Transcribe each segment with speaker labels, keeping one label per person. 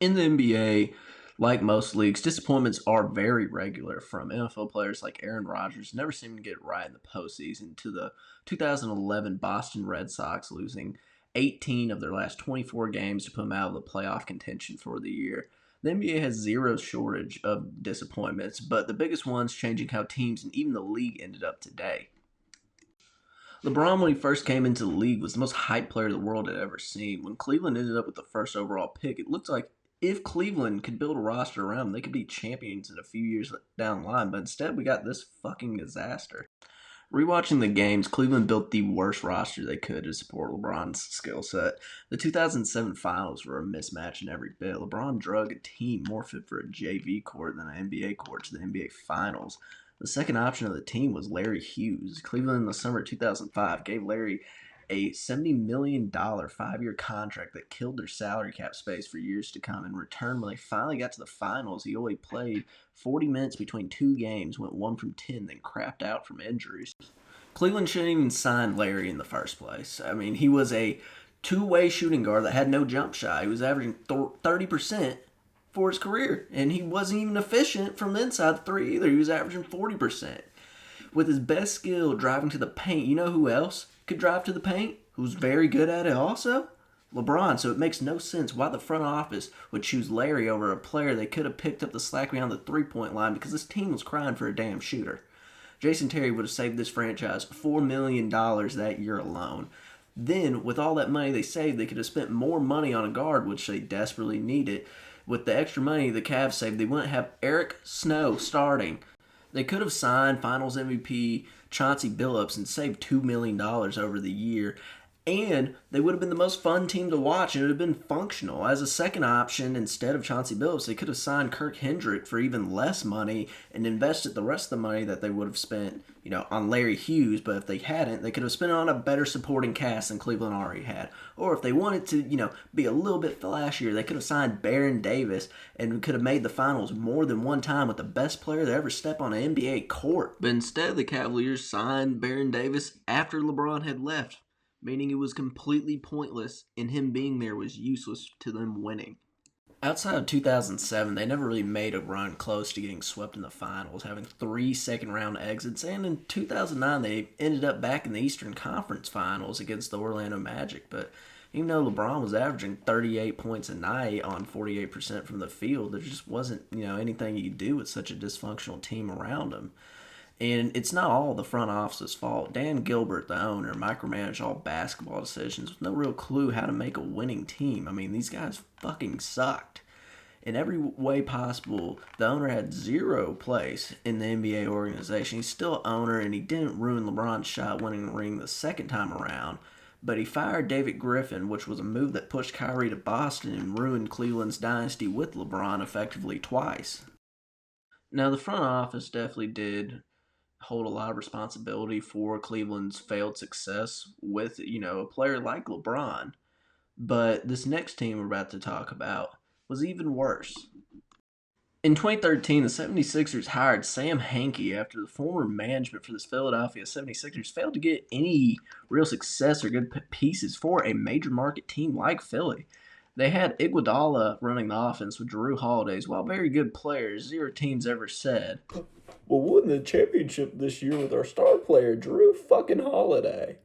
Speaker 1: In the NBA, like most leagues, disappointments are very regular from NFL players like Aaron Rodgers, never seeming to get it right in the postseason, to the 2011 Boston Red Sox losing 18 of their last 24 games to put them out of the playoff contention for the year. The NBA has zero shortage of disappointments, but the biggest one's changing how teams and even the league ended up today. LeBron, when he first came into the league, was the most hyped player the world had ever seen. When Cleveland ended up with the first overall pick, it looked like if Cleveland could build a roster around him, they could be champions in a few years down the line. But instead, we got this fucking disaster. Rewatching the games, Cleveland built the worst roster they could to support LeBron's skill set. The 2007 finals were a mismatch in every bit. LeBron drug a team more fit for a JV court than an NBA court to the NBA finals. The second option of the team was Larry Hughes. Cleveland in the summer of 2005 gave Larry a $70 million 5 year contract that killed their salary cap space for years to come. In return, when they finally got to the finals, he only played 40 minutes between two games, went 1 from 10, then crapped out from injuries. Cleveland shouldn't even sign Larry in the first place. I mean, he was a two-way shooting guard that had no jump shot. He was averaging 30% for his career, and he wasn't even efficient from the inside the three either. He was averaging 40%. With his best skill driving to the paint, you know who else could drive to the paint? Who's very good at it also? LeBron. So it makes no sense why the front office would choose Larry over a player they could have picked up the slack behind the three-point line because this team was crying for a damn shooter. Jason Terry would have saved this franchise $4 million that year alone. Then, with all that money they saved, they could have spent more money on a guard, which they desperately needed. With the extra money the Cavs saved, they wouldn't have Eric Snow starting. They could have signed Finals MVP Chauncey Billups and saved $2 million over the year. And they would have been the most fun team to watch, and it would have been functional. As a second option, instead of Chauncey Billups, they could have signed Kirk Hendrick for even less money and invested the rest of the money that they would have spent, on Larry Hughes. But if they hadn't, they could have spent it on a better supporting cast than Cleveland already had. Or if they wanted to, be a little bit flashier, they could have signed Baron Davis and could have made the finals more than one time with the best player to ever step on an NBA court. But instead, the Cavaliers signed Baron Davis after LeBron had left, meaning it was completely pointless, and him being there was useless to them winning. Outside of 2007, they never really made a run close to getting swept in the finals, having 3 second-round exits, and in 2009 they ended up back in the Eastern Conference Finals against the Orlando Magic. But even though LeBron was averaging 38 points a night on 48% from the field, there just wasn't, anything you could do with such a dysfunctional team around him. And it's not all the front office's fault. Dan Gilbert, the owner, micromanaged all basketball decisions with no real clue how to make a winning team. I mean, these guys fucking sucked. In every way possible, the owner had zero place in the NBA organization. He's still owner, and he didn't ruin LeBron's shot winning ring the second time around. But he fired David Griffin, which was a move that pushed Kyrie to Boston and ruined Cleveland's dynasty with LeBron effectively twice. Now, the front office definitely did hold a lot of responsibility for Cleveland's failed success with, a player like LeBron. But this next team we're about to talk about was even worse. In 2013, the 76ers hired Sam Hinkie after the former management for this Philadelphia 76ers failed to get any real success or good pieces for a major market team like Philly. They had Iguodala running the offense with Jrue Holidays. While very good players, zero teams ever said, "We'll win the championship this year with our star player, Jrue fucking Holiday."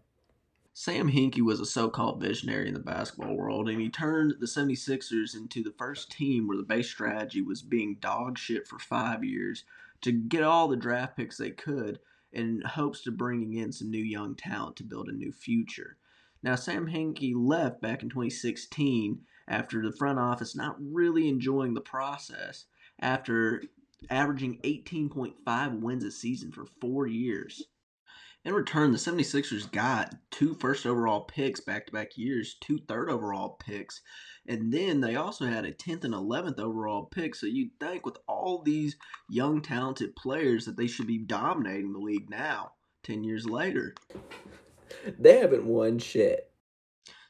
Speaker 1: Sam Hinkie was a so-called visionary in the basketball world, and he turned the 76ers into the first team where the base strategy was being dog shit for 5 years to get all the draft picks they could in hopes to bringing in some new young talent to build a new future. Now, Sam Hinkie left back in 2016 after the front office not really enjoying the process after averaging 18.5 wins a season for 4 years. In return, the 76ers got 2 first overall picks back-to-back years, 2 third overall picks, and then they also had a 10th and 11th overall pick. So you'd think with all these young, talented players that they should be dominating the league now, 10 years later. They haven't won shit.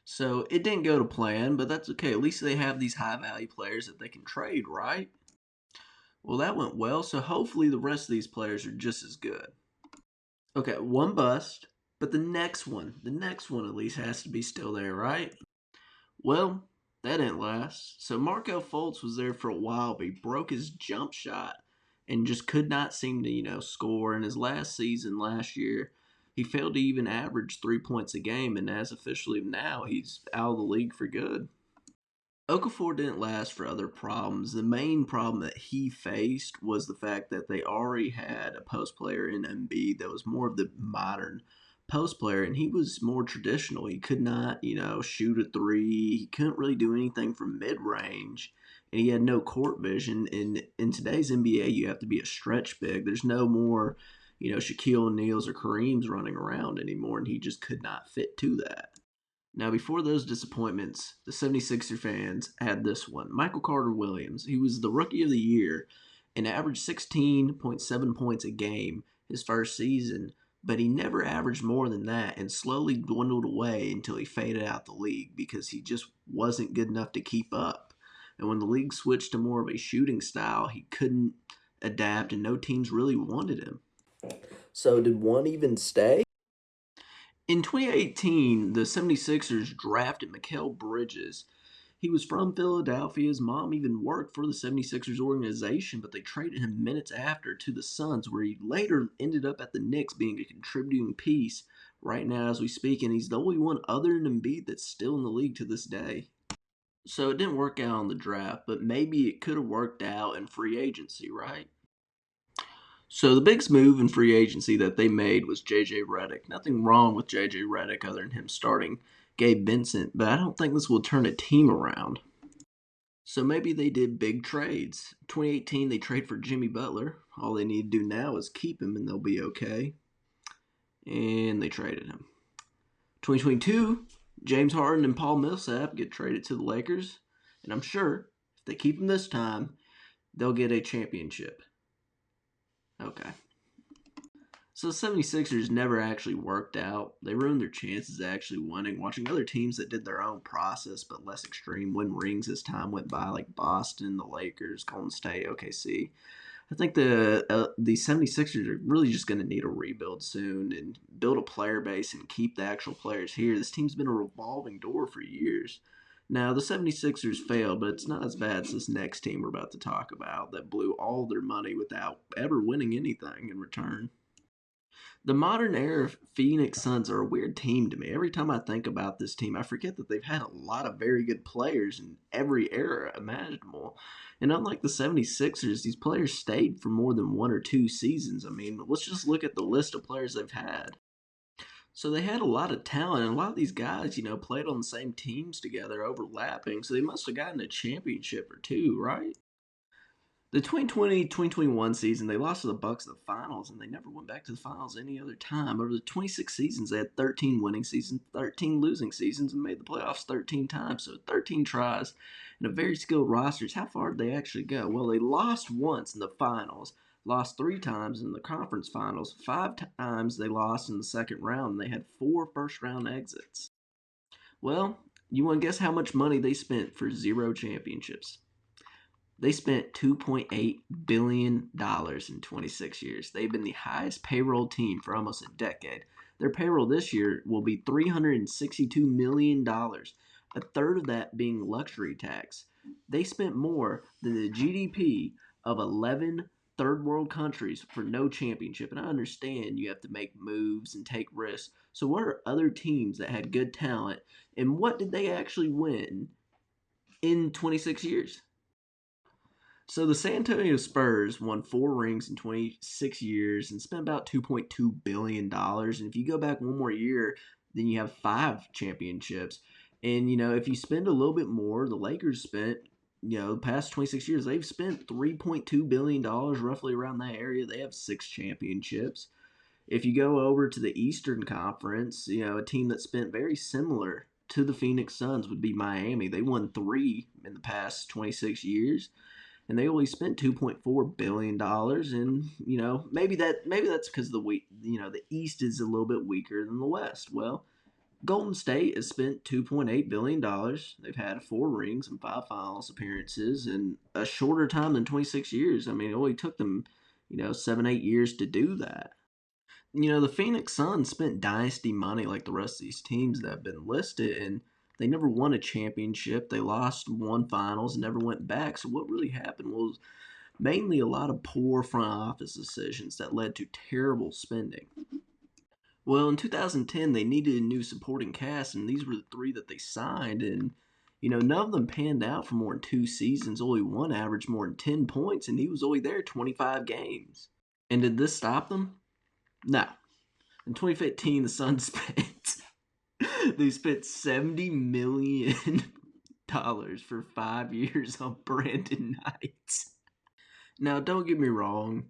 Speaker 1: So it didn't go to plan, but that's okay. At least they have these high-value players that they can trade, right? Well, that went well, so hopefully the rest of these players are just as good. Okay, one bust, but the next one at least has to be still there, right? Well, That didn't last. So Markel Fultz was there for a while, but he broke his jump shot and just could not seem to, score. In his last season last year, he failed to even average 3 points a game, and as officially of now, he's out of the league for good. Okafor didn't last for other problems. The main problem that he faced was the fact that they already had a post player in Embiid that was more of the modern post player, and he was more traditional. He could not, shoot a three. He couldn't really do anything from mid range, and he had no court vision. And in today's NBA, you have to be a stretch big. There's no more, Shaquille O'Neal's or Kareem's running around anymore, and he just could not fit to that. Now, before those disappointments, the 76er fans had this one. Michael Carter Williams, he was the rookie of the year and averaged 16.7 points a game his first season, but he never averaged more than that and slowly dwindled away until he faded out the league because he just wasn't good enough to keep up. And when the league switched to more of a shooting style, he couldn't adapt and no teams really wanted him.
Speaker 2: So did one even stay?
Speaker 1: In 2018, the 76ers drafted Mikal Bridges. He was from Philadelphia. His mom even worked for the 76ers organization, but they traded him minutes after to the Suns, where he later ended up at the Knicks being a contributing piece right now as we speak, and he's the only one other than Embiid that's still in the league to this day. So it didn't work out on the draft, but maybe it could have worked out in free agency, right? So the biggest move in free agency that they made was J.J. Redick. Nothing wrong with J.J. Redick other than him starting Gabe Vincent, but I don't think this will turn a team around. So maybe they did big trades. 2018, they trade for Jimmy Butler. All they need to do now is keep him and they'll be okay. And they traded him. 2022, James Harden and Paul Millsap get traded to the Lakers. And I'm sure if they keep him this time, they'll get a championship. Okay. So the 76ers never actually worked out. They ruined their chances of actually winning. Watching other teams that did their own process but less extreme win rings as time went by, like Boston, the Lakers, Golden State, OKC. I think the 76ers are really just going to need a rebuild soon and build a player base and keep the actual players here. This team's been a revolving door for years. Now, the 76ers failed, but it's not as bad as this next team we're about to talk about that blew all their money without ever winning anything in return. The modern era Phoenix Suns are a weird team to me. Every time I think about this team, I forget that they've had a lot of very good players in every era imaginable. And unlike the 76ers, these players stayed for more than 1 or 2 seasons. I mean, let's just look at the list of players they've had. So they had a lot of talent, and a lot of these guys, played on the same teams together, overlapping. So they must have gotten a championship or two, right? The 2020-2021 season, they lost to the Bucks in the finals, and they never went back to the finals any other time. Over the 26 seasons, they had 13 winning seasons, 13 losing seasons, and made the playoffs 13 times. So 13 tries and a very skilled rosters. How far did they actually go? Well, they lost once in the finals, lost 3 times in the conference finals, 5 times they lost in the second round, and they had 4 first-round exits. Well, you want to guess how much money they spent for 0 championships? They spent $2.8 billion in 26 years. They've been the highest payroll team for almost a decade. Their payroll this year will be $362 million, a third of that being luxury tax. They spent more than the GDP of 11 third world countries for no championship. And I understand you have to make moves and take risks. So, what are other teams that had good talent, and what did they actually win in 26 years? So the San Antonio Spurs won 4 rings in 26 years and spent about $2.2 billion. And if you go back one more year, then you have 5 championships. And, if you spend a little bit more, the Lakers spent, the past 26 years, they've spent $3.2 billion, roughly around that area. They have 6 championships. If you go over to the Eastern Conference, a team that spent very similar to the Phoenix Suns would be Miami. They won 3 in the past 26 years and they only spent $2.4 billion. And maybe that's because the East is a little bit weaker than the West. Well, Golden State has spent $2.8 billion. They've had 4 rings and 5 finals appearances in a shorter time than 26 years. I mean, it only took them 7-8 years to do that. The Phoenix Suns spent dynasty money like the rest of these teams that have been listed, and They never won a championship. They lost one finals and never went back. So what really happened was mainly a lot of poor front office decisions that led to terrible spending. Well, in 2010, they needed a new supporting cast, and these were the three that they signed. And, none of them panned out for more than 2 seasons. Only one averaged more than 10 points, and he was only there 25 games. And did this stop them? No. In 2015, the Suns spent $70 million for 5 years on Brandon Knight. Now, don't get me wrong.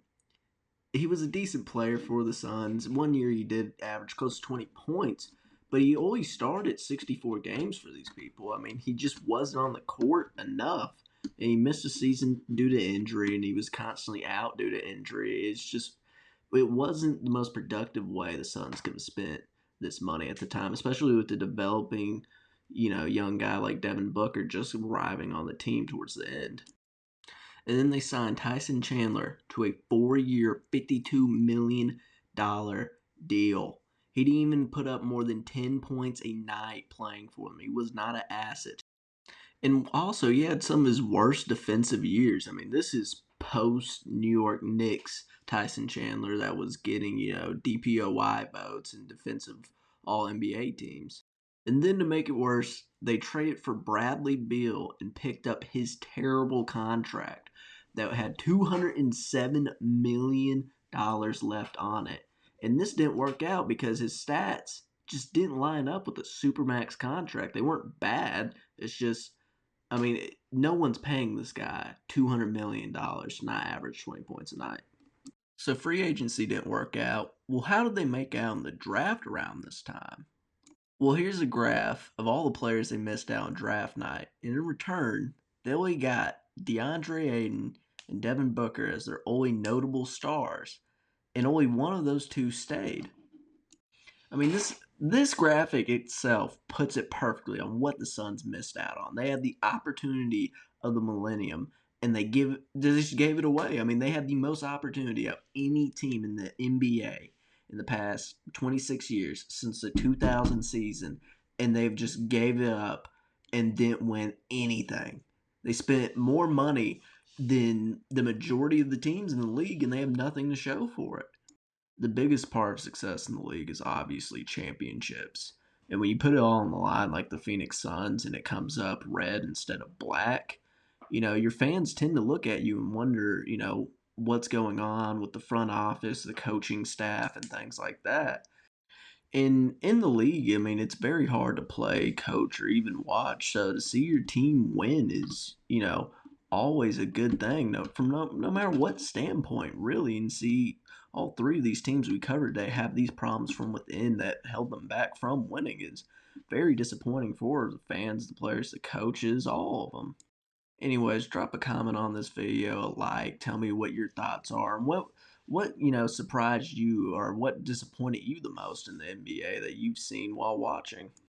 Speaker 1: He was a decent player for the Suns. One year he did average close to 20 points, but he only started 64 games for these people. I mean, he just wasn't on the court enough. And he missed a season due to injury, and he was constantly out due to injury. It wasn't the most productive way the Suns could have spent this money at the time, especially with the developing, young guy like Devin Booker just arriving on the team towards the end. And then they signed Tyson Chandler to a 4-year, $52 million deal. He didn't even put up more than 10 points a night playing for them. He was not an asset. And also, he had some of his worst defensive years. I mean, this is post-New York Knicks Tyson Chandler that was getting, DPOY votes and defensive All-NBA teams. And then to make it worse, they traded for Bradley Beal and picked up his terrible contract that had $207 million left on it. And this didn't work out because his stats just didn't line up with the Supermax contract. They weren't bad. It's just, no one's paying this guy $200 million to not average 20 points a night. So free agency didn't work out. Well, how did they make out in the draft around this time? Well, here's a graph of all the players they missed out on draft night. And in return, they only got DeAndre Ayton and Devin Booker as their only notable stars. And only one of those two stayed. I mean, this graphic itself puts it perfectly on what the Suns missed out on. They had the opportunity of the millennium, and they just gave it away. I mean, they had the most opportunity of any team in the NBA in the past 26 years since the 2000 season, and they've just gave it up and didn't win anything. They spent more money than the majority of the teams in the league, and they have nothing to show for it. The biggest part of success in the league is obviously championships. And when you put it all on the line like the Phoenix Suns and it comes up red instead of black, your fans tend to look at you and wonder, what's going on with the front office, the coaching staff, and things like that. And in the league, it's very hard to play, coach, or even watch. So to see your team win is, always a good thing, no matter what standpoint, really. And see all three of these teams we covered today have these problems from within that held them back from winning is very disappointing for the fans, the players, the coaches, all of them. Anyways, drop a comment on this video, a like, tell me what your thoughts are, and what surprised you or what disappointed you the most in the NBA that you've seen while watching.